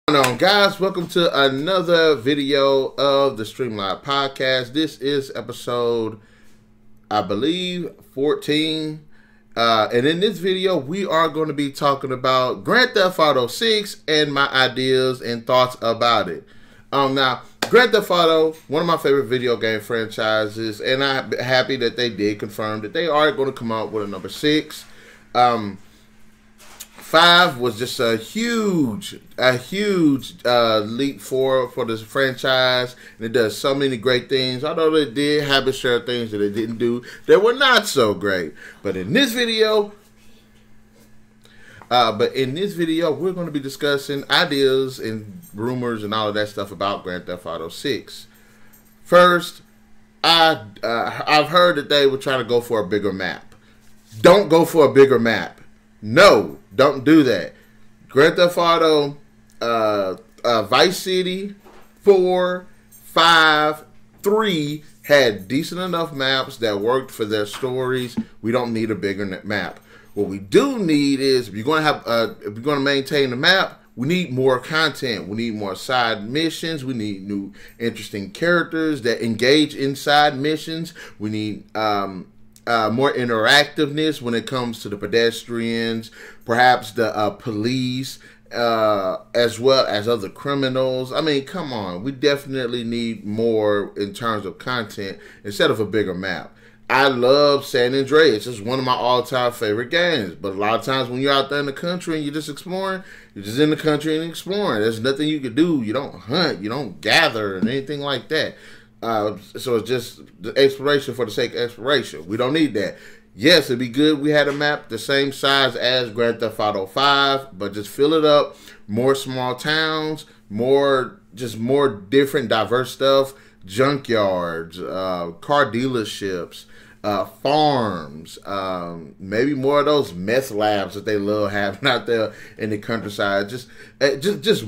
What's going on, guys? Welcome to another video of the Streamline Podcast. This is episode, I believe, 14. And in this video, we are going to be talking about Grand Theft Auto 6 and my ideas and thoughts about it. Now, Grand Theft Auto, one of my favorite video game franchises, and I'm happy that they did confirm that they are going to come out with a number 6. 5 was just a huge leap for this franchise, and it does so many great things. Although it did have its share of things that it didn't do that were not so great. But in this video, we're going to be discussing ideas and rumors and all of that stuff about Grand Theft Auto 6. First, I've heard that they were trying to go for a bigger map. Don't go for a bigger map. No, don't do that. Grand Theft Auto, Vice City, 4, 5, 3 had decent enough maps that worked for their stories. We don't need a bigger map. What we do need is, if you're going to maintain the map, we need more content. We need more side missions. We need new interesting characters that engage inside missions. We need more interactiveness when it comes to the pedestrians, perhaps the police, as well as other criminals. I mean, come on. We definitely need more in terms of content instead of a bigger map. I love San Andreas. It's one of my all-time favorite games. But a lot of times when you're out there in the country and you're just exploring, you're just in the country and exploring. There's nothing you can do. You don't hunt. You don't gather and anything like that. So it's just the exploration for the sake of exploration. We don't need that. Yes, it'd be good we had a map the same size as Grand Theft Auto 5, but just fill it up. More small towns, more different, diverse stuff. Junkyards, car dealerships, farms, maybe more of those meth labs that they love having out there in the countryside. Just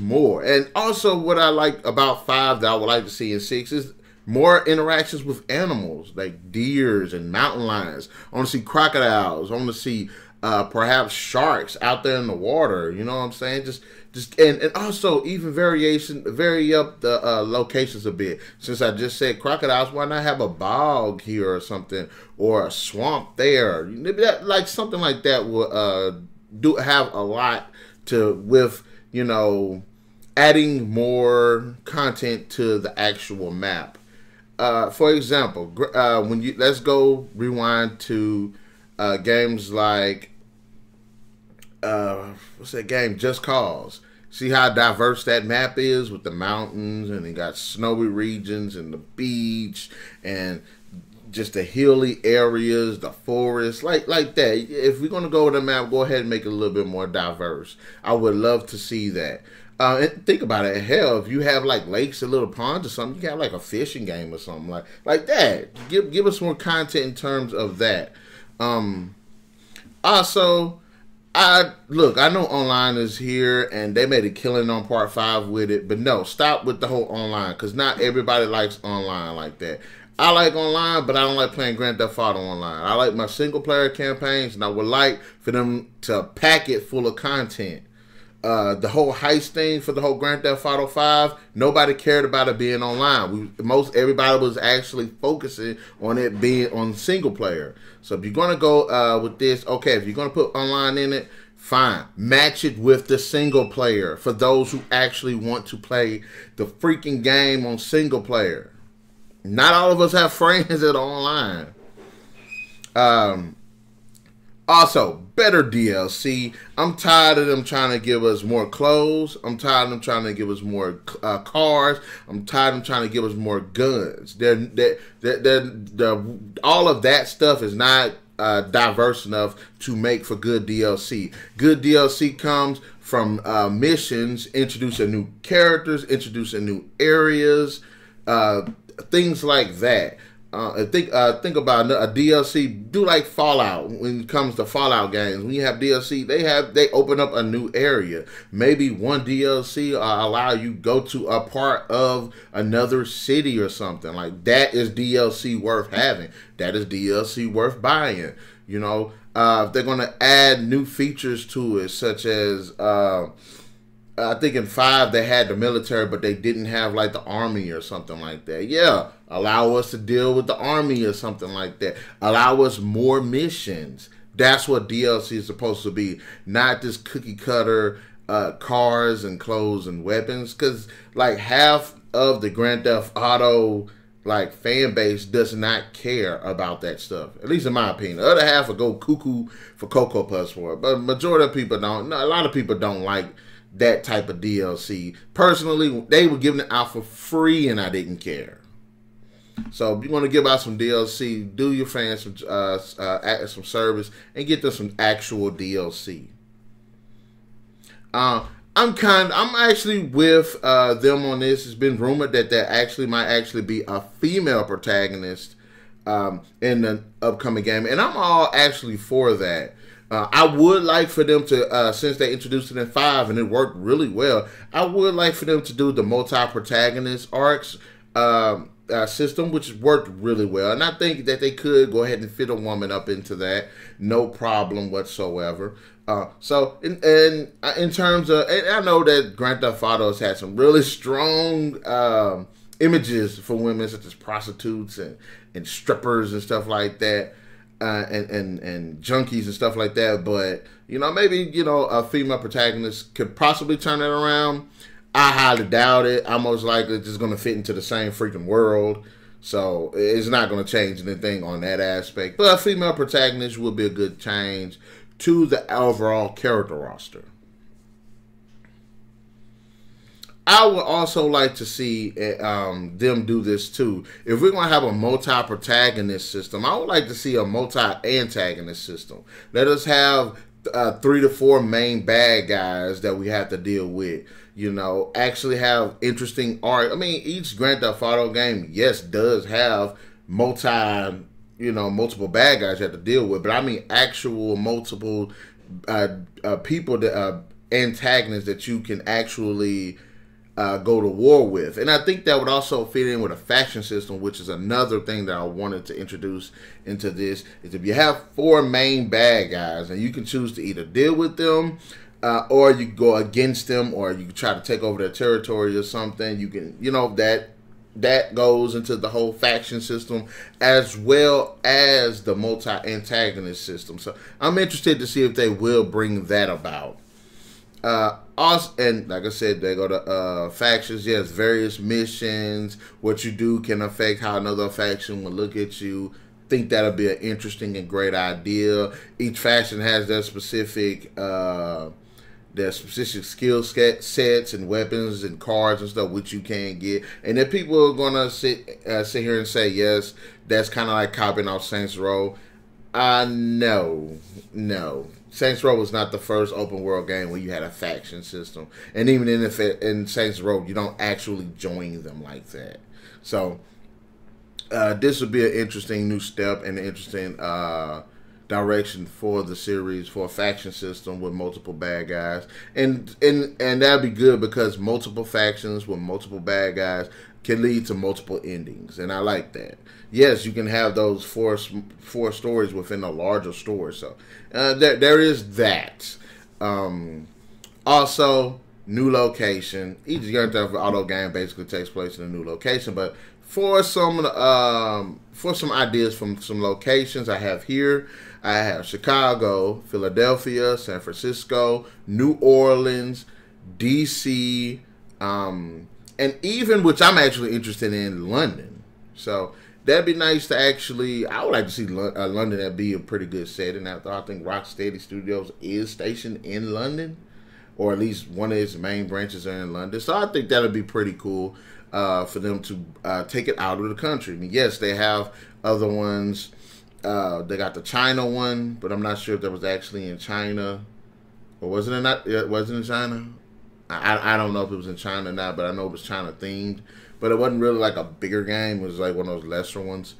more. And also, what I like about 5 that I would like to see in 6 is more interactions with animals like deers and mountain lions. I want to see crocodiles. I want to see perhaps sharks out there in the water. You know what I'm saying? And also even vary up the locations a bit. Since I just said crocodiles, why not have a bog here or something, or a swamp there? Like something like that will have a lot with adding more content to the actual map. For example, let's go rewind to games like what's that game? Just Cause. See how diverse that map is with the mountains, and it got snowy regions and the beach and just the hilly areas, the forest, like that. If we're gonna go with a map, go ahead and make it a little bit more diverse. I would love to see that. And think about it. Hell, if you have like lakes and little ponds or something, you can have like a fishing game or something like that. Give us more content in terms of that. Also, I know online is here and they made a killing on part 5 with it, but no, stop with the whole online, because not everybody likes online like that. I like online, but I don't like playing Grand Theft Auto online. I like my single player campaigns, and I would like for them to pack it full of content. The whole heist thing for the whole Grand Theft Auto 5, nobody cared about it being online. Everybody was actually focusing on it being on single player. So if you're gonna go with this, okay, if you're gonna put online in it, fine. Match it with the single player for those who actually want to play the freaking game on single player. Not all of us have friends that are online. Also, better DLC. I'm tired of them trying to give us more clothes. I'm tired of them trying to give us more cars. I'm tired of them trying to give us more guns. All of that stuff is not diverse enough to make for good DLC. Good DLC comes from missions, introducing new characters, introducing new areas, things like that. Think about a DLC. Do like Fallout when it comes to Fallout games. When you have DLC, they open up a new area. Maybe one DLC allow you go to a part of another city or something. Like that is DLC worth having. That is DLC worth buying. You know, if they're gonna add new features to it, such as I think in 5 they had the military, but they didn't have like the army or something like that. Yeah, allow us to deal with the army or something like that. Allow us more missions. That's what DLC is supposed to be, not this cookie cutter cars and clothes and weapons. Because like half of the Grand Theft Auto like fan base does not care about that stuff. At least in my opinion. The other half will go cuckoo for Cocoa Puffs for it, but majority of people don't. No, a lot of people don't like that type of DLC. Personally, they were giving it out for free, and I didn't care. So if you want to give out some DLC, do your fans some service and get them some actual DLC. I'm actually with them on this. It's been rumored that there might actually be a female protagonist in the upcoming game, and I'm all actually for that. I would like for them to, since they introduced it in 5 and it worked really well, I would like for them to do the multi-protagonist arcs system, which worked really well. And I think that they could go ahead and fit a woman up into that, no problem whatsoever. So in terms of, and I know that Grand Theft Auto has had some really strong images for women, such as prostitutes and strippers and stuff like that. And junkies and stuff like that, but maybe a female protagonist could possibly turn it around. I highly doubt it. I'm most likely just going to fit into the same freaking world, so it's not going to change anything on that aspect. But a female protagonist would be a good change to the overall character roster. I would also like to see them do this too. If we're going to have a multi-protagonist system, I would like to see a multi-antagonist system. Let us have 3 to 4 main bad guys that we have to deal with. Actually have interesting art. I mean, each Grand Theft Auto game, yes, does have multiple bad guys you have to deal with. But I mean actual multiple people, that antagonists that you can actually go to war with. And I think that would also fit in with a faction system, which is another thing that I wanted to introduce into this, is if you have 4 main bad guys and you can choose to either deal with them or you can go against them, or you can try to take over their territory or something. You can, that goes into the whole faction system as well as the multi-antagonist system. So I'm interested to see if they will bring that about. Also, and like I said, they go to factions. Yes, various missions. What you do can affect how another faction will look at you. Think that'll be an interesting and great idea. Each faction has their specific skill sets and weapons and cards and stuff which you can get. And if people are gonna sit here and say, yes, that's kind of like copying off Saints Row, no. Saints Row was not the first open world game where you had a faction system, and even in Saints Row, you don't actually join them like that. So this would be an interesting new step and an interesting direction for the series, for a faction system with multiple bad guys, and that'd be good because multiple factions with multiple bad guys can lead to multiple endings, and I like that. Yes, you can have those four stories within a larger story, so there is that. Also, new location. Each Grand Theft Auto game basically takes place in a new location, but for some ideas from some locations I have here, I have Chicago, Philadelphia, San Francisco, New Orleans, DC, and even, which I'm actually interested in, London. So that'd be nice to actually, I would like to see London. That'd be a pretty good setting. I think Rocksteady Studios is stationed in London, or at least one of its main branches are in London. So I think that would be pretty cool for them to take it out of the country. I mean, yes, they have other ones. They got the China one, but I'm not sure if that was actually in China. Or wasn't it not? It wasn't in China? I don't know if it was in China or not, but I know it was China themed. But it wasn't really like a bigger game. It was like one of those lesser ones.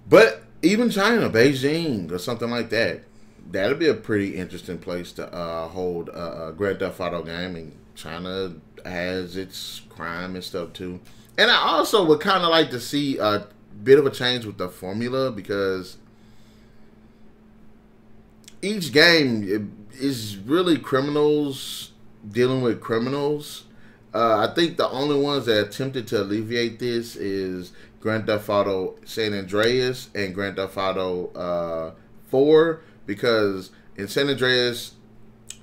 But even China, Beijing or something like that, that'd be a pretty interesting place to hold a Grand Theft Auto game. And China has its crime and stuff too. And I also would kind of like to see a bit of a change with the formula, because each game is really criminals dealing with criminals. I think the only ones that attempted to alleviate this is Grand Theft Auto San Andreas and Grand Theft Auto 4, because in San Andreas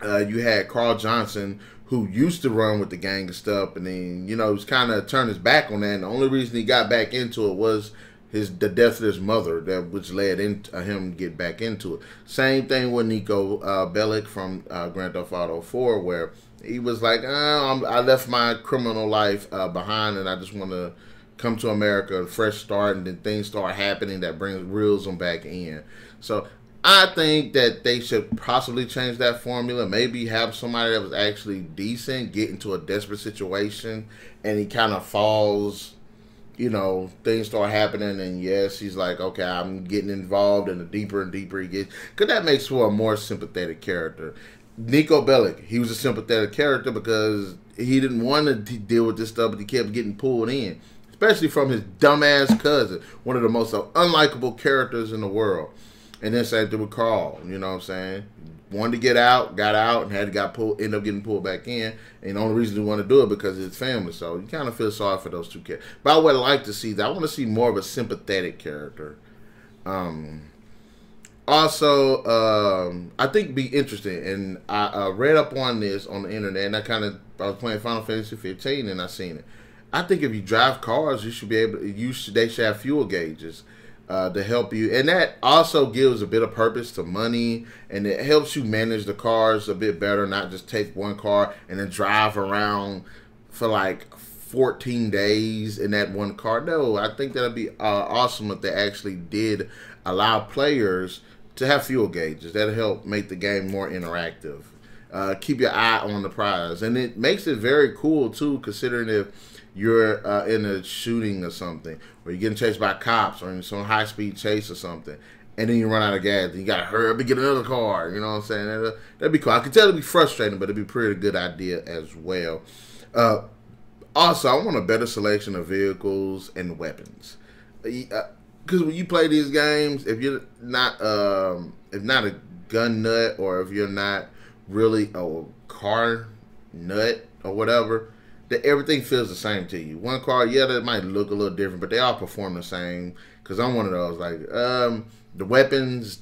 you had Carl Johnson, who used to run with the gang and stuff, and then he's kind of turned his back on that. And the only reason he got back into it was the death of his mother, which led into him to get back into it. Same thing with Nico Bellic from Grand Theft Auto 4, where he was like, I left my criminal life behind, and I just want to come to America, a fresh start, and then things start happening that reels them back in. So I think that they should possibly change that formula. Maybe have somebody that was actually decent get into a desperate situation, and he kind of falls. Things start happening, and yes, he's like, okay, I'm getting involved, and the deeper and deeper he gets, because that makes for a more sympathetic character. Nico Bellic, he was a sympathetic character because he didn't want to deal with this stuff, but he kept getting pulled in, especially from his dumbass cousin, one of the most unlikable characters in the world. And then same thing with Carl, you know what I'm saying? Wanted to get out, got out, and ended up getting pulled back in. And the only reason he wanted to do it because of his family. So you kind of feel sorry for those two characters. But I would like to see that. I want to see more of a sympathetic character. Also, I think it'd be interesting, and I read up on this on the internet, and I was playing Final Fantasy 15, and I seen it. I think if you drive cars, you should be able to. They should have fuel gauges. To help you, and that also gives a bit of purpose to money, and it helps you manage the cars a bit better, not just take one car and then drive around for like 14 days in that one car. No, I think that'd be awesome if they actually did allow players to have fuel gauges. That'll help make the game more interactive. Keep your eye on the prize, and it makes it very cool too, considering if you're in a shooting or something, or you're getting chased by cops, or in some high-speed chase or something, and then you run out of gas, and you got to hurry up and get another car, you know what I'm saying? That'd be cool. I could tell it'd be frustrating, but it'd be a pretty good idea as well. Also, I want a better selection of vehicles and weapons. Because when you play these games, if you're not a gun nut, or if you're not really a car nut or whatever, that everything feels the same to you. One car, yeah, that might look a little different, but they all perform the same. Because I'm one of those, like, the weapons,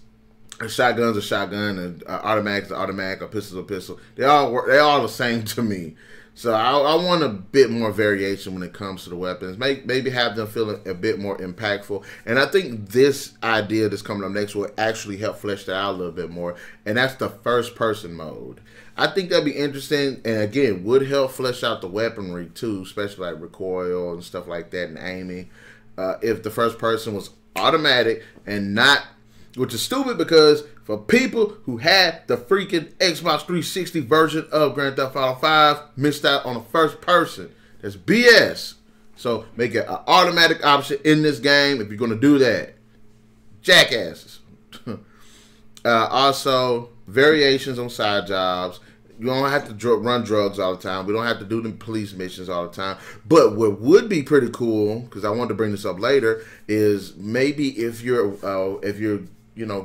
a shotgun's a shotgun, and automatic's an automatic, a pistol's a pistol. They all the same to me. So I want a bit more variation when it comes to the weapons. Maybe have them feel a bit more impactful. And I think this idea that's coming up next will actually help flesh that out a little bit more. And that's the first person mode. I think that'd be interesting, and again, would help flesh out the weaponry too, especially like recoil and stuff like that, and aiming. If the first person was automatic and not, which is stupid because for people who had the freaking Xbox 360 version of Grand Theft Auto 5, missed out on the first person. That's BS. So make it an automatic option in this game if you're going to do that. Jackasses. Also, variations on side jobs. You don't have to run drugs all the time. We don't have to do the police missions all the time. But what would be pretty cool, because I wanted to bring this up later, is maybe if you're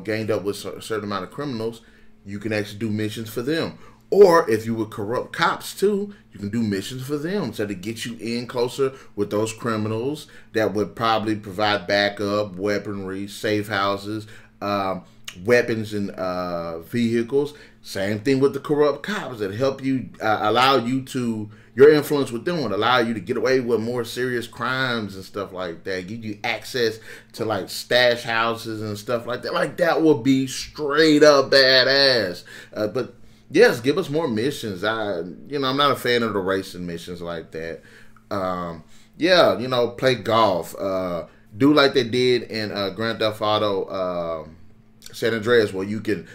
gained up with a certain amount of criminals, you can actually do missions for them. Or if you would corrupt cops too, you can do missions for them. So to get you in closer with those criminals that would probably provide backup, weaponry, safe houses, weapons and vehicles. Same thing with the corrupt cops that help you, allow you to, your influence with them would allow you to get away with more serious crimes and stuff like that. Give you access to like stash houses and stuff like that. Like that would be straight up badass. But yes, give us more missions. I'm not a fan of the racing missions like that. Play golf. Do like they did in Grand Theft Auto San Andreas, where you can,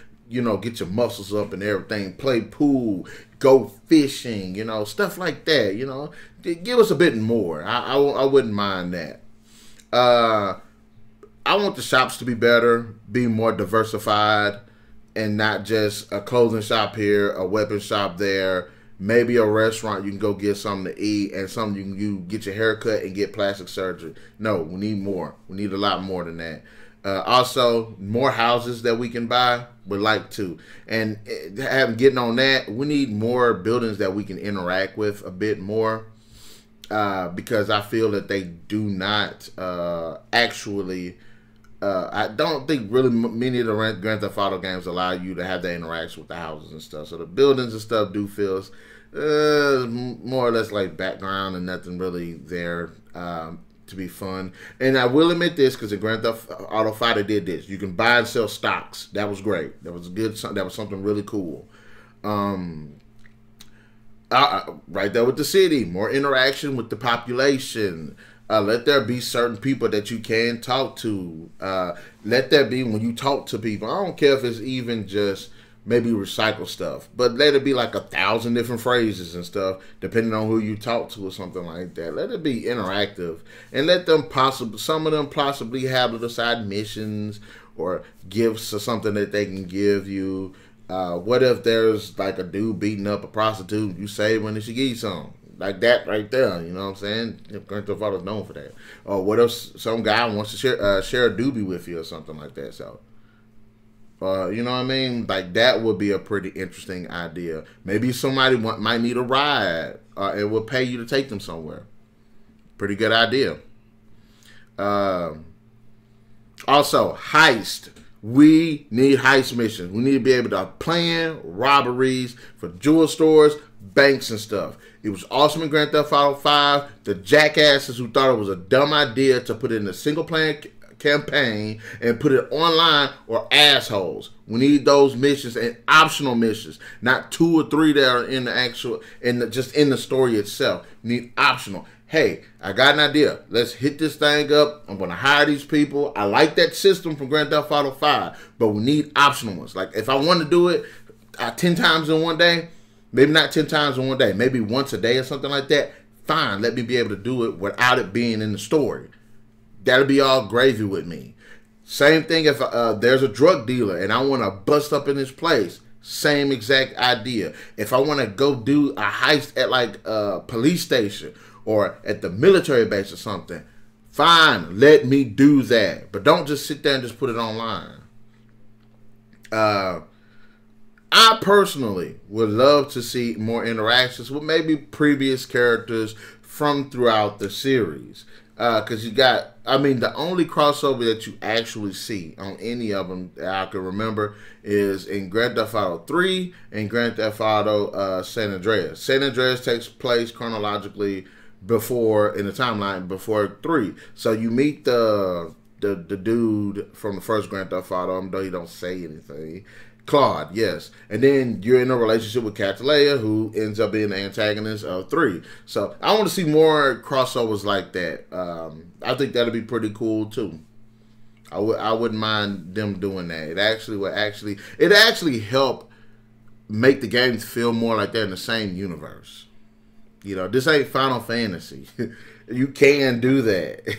get your muscles up and everything. Play pool, go fishing, stuff like that. Give us a bit more. I wouldn't mind that. I want the shops to be better, be more diversified, and not just a clothing shop here, a weapon shop there, maybe a restaurant you can go get something to eat, and something you get your hair cut and get plastic surgery. No, we need more. We need a lot more than that. Also, more houses that we can buy. Would like to, and getting on that, we need more buildings that we can interact with a bit more. Because I feel that they do not actually. I don't think really many of the Grand Theft Auto games allow you to have that interaction with the houses and stuff. So the buildings and stuff do feel more or less like background and nothing really there to be fun. And I will admit this, because in Grand Theft Auto 5 they did this. You can buy and sell stocks. That was great. That was good. That was something really cool. Right there with the city, more interaction with the population. Let there be certain people that you can talk to. Let there be, when you talk to people, I don't care if it's even just maybe recycle stuff, but let it be like 1,000 different phrases and stuff, depending on who you talk to or something like that. Let it be interactive, and let them some of them possibly have little side missions or gifts or something that they can give you. What if there's like a dude beating up a prostitute, you save when she give you some? Like that right there, you know what I'm saying? If Grand Theft Auto's known for that. Or what if some guy wants to share a doobie with you or something like that? So, you know what I mean? Like that would be a pretty interesting idea. Maybe somebody might need a ride and will pay you to take them somewhere. Pretty good idea. Also, heist. We need heist missions. We need to be able to plan robberies for jewel stores, banks, and stuff. It was awesome in Grand Theft Auto 5. The jackasses who thought it was a dumb idea to put it in a single player campaign and put it online or assholes. We need those missions and optional missions, not 2 or 3 that are in the actual, just in the story itself. We need optional. Hey, I got an idea. Let's hit this thing up. I'm going to hire these people. I like that system from Grand Theft Auto 5, but we need optional ones. Like if I want to do it 10 times in one day, maybe not 10 times in one day, maybe once a day or something like that, fine. Let me be able to do it without it being in the story. That'll be all gravy with me. Same thing if there's a drug dealer and I want to bust up in his place. Same exact idea. If I want to go do a heist at like a police station or at the military base or something, fine, let me do that. But don't just sit there and just put it online. I personally would love to see more interactions with maybe previous characters from throughout the series. Because you got, I mean, the only crossover that you actually see on any of them that I can remember is in Grand Theft Auto 3 and Grand Theft Auto San Andreas. San Andreas takes place chronologically before, in the timeline, before 3. So you meet the dude from the first Grand Theft Auto, even though he don't say anything. Claude, yes. And then you're in a relationship with Catalea, who ends up being the antagonist of 3. So I want to see more crossovers like that. I think that'd be pretty cool too. I wouldn't mind them doing that. It actually help make the games feel more like they're in the same universe. You know, this ain't Final Fantasy. You can do that.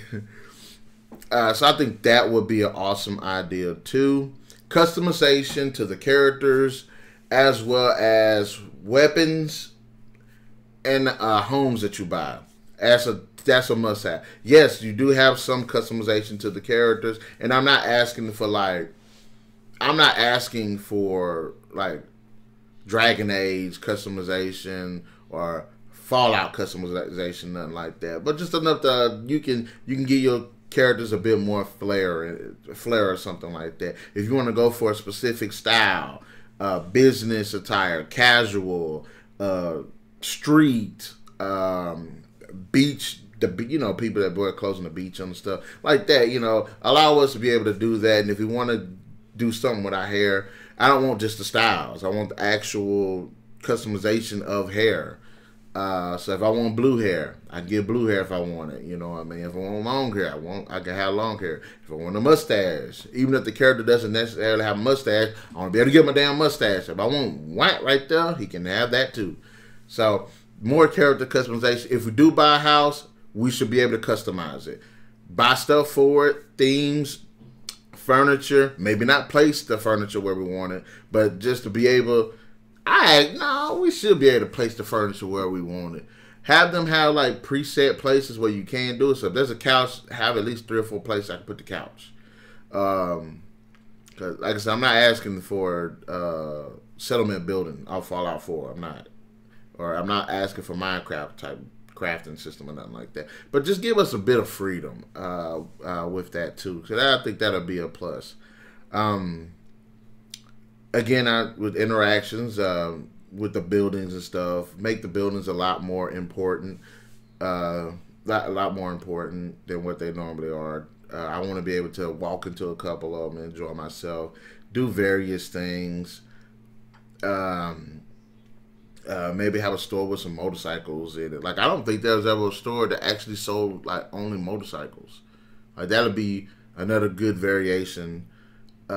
So I think that would be an awesome idea too. Customization to the characters, as well as weapons and homes that you buy. That's a must-have. Yes, you do have some customization to the characters, and I'm not asking for Dragon Age customization or Fallout customization, nothing like that. But just enough that you can give your characters a bit more flair or something like that. If you want to go for a specific style, business attire, casual, street, beach, people that wear clothes on the beach and stuff like that. Allow us to be able to do that. And if we want to do something with our hair, I don't want just the styles. I want the actual customization of hair. So if I want blue hair, I can get blue hair if I want it. You know what I mean? If I want long hair, I can have long hair. If I want a mustache, even if the character doesn't necessarily have a mustache, I want to be able to get my damn mustache. If I want white right there, he can have that too. So more character customization. If we do buy a house, we should be able to customize it. Buy stuff for it, themes, furniture. Maybe not place the furniture where we want it, but just to be able. We should be able to place the furniture where we want it. Have them have like preset places where you can do it. So if there's a couch, have at least 3 or 4 places I can put the couch. Cause like I said, I'm not asking for settlement building off Fallout 4. I'm not, or I'm not asking for Minecraft type crafting system or nothing like that. But just give us a bit of freedom with that too. So I think that'll be a plus. Again, with interactions with the buildings and stuff, make the buildings a lot more important. A lot more important than what they normally are. I want to be able to walk into a couple of them and enjoy myself, do various things. Maybe have a store with some motorcycles in it. Like, I don't think there was ever a store that actually sold like only motorcycles. Like, that'll be another good variation. You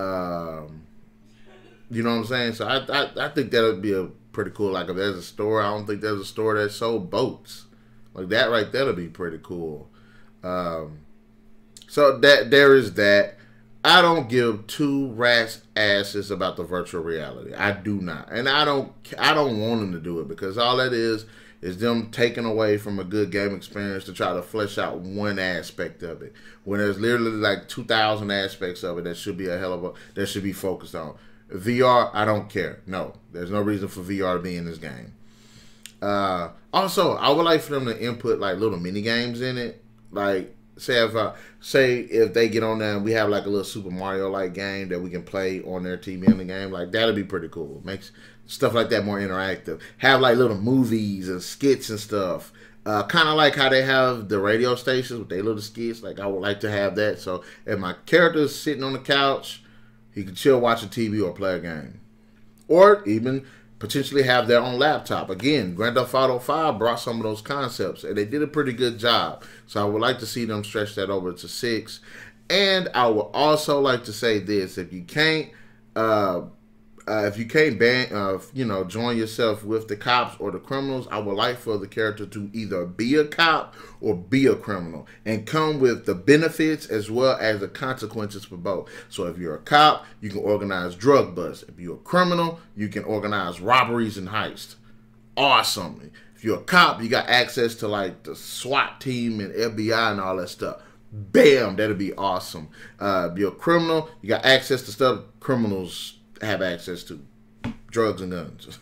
know what I'm saying? So I think that would be a pretty cool. Like, if there's a store, I don't think there's a store that sold boats. Like, that right there would be pretty cool. So that there is that. I don't give two rats asses about the virtual reality. I do not, and I don't want them to do it, because all that is them taking away from a good game experience to try to flesh out one aspect of it, when there's literally like 2,000 aspects of it that should be that should be focused on. VR, I don't care. No, there's no reason for VR to be in this game. Also, I would like for them to input like little mini games in it, like. Say if they get on there and we have like a little Super Mario like game that we can play on their TV in the game, like that'd be pretty cool. Makes stuff like that more interactive. Have like little movies and skits and stuff. Kind of like how they have the radio stations with their little skits. Like, I would like to have that. So if my character's sitting on the couch, he can chill watching TV or play a game, or even potentially have their own laptop. Again, Grand Theft Auto 5 brought some of those concepts, and they did a pretty good job. So I would like to see them stretch that over to 6. And I would also like to say this: if you can't join yourself with the cops or the criminals, I would like for the character to either be a cop or be a criminal, and come with the benefits as well as the consequences for both. So if you're a cop, you can organize drug busts. If you're a criminal, you can organize robberies and heists. Awesome. If you're a cop, you got access to like the SWAT team and FBI and all that stuff. Bam, that'd be awesome. If you're a criminal, you got access to stuff criminals have access to, drugs and guns.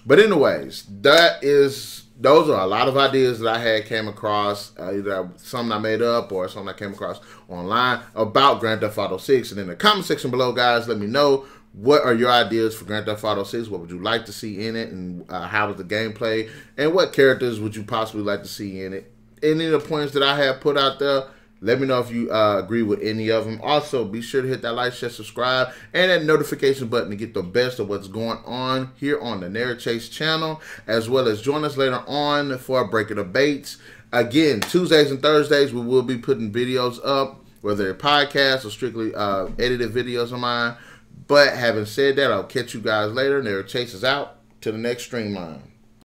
But anyways, those are a lot of ideas that I came across, either some I made up or some I came across online about Grand Theft Auto 6. And in the comment section below, guys, let me know, what are your ideas for Grand Theft Auto 6? What would you like to see in it, and how was the gameplay, and what characters would you possibly like to see in it? Any of the points that I have put out there, let me know if you agree with any of them. Also, be sure to hit that like, share, subscribe, and that notification button to get the best of what's going on here on the Narik Chase channel, as well as join us later on for a break of debates. Again, Tuesdays and Thursdays, we will be putting videos up, whether they're podcasts or strictly edited videos of mine. But having said that, I'll catch you guys later. Narik Chase is out. To the next streamline.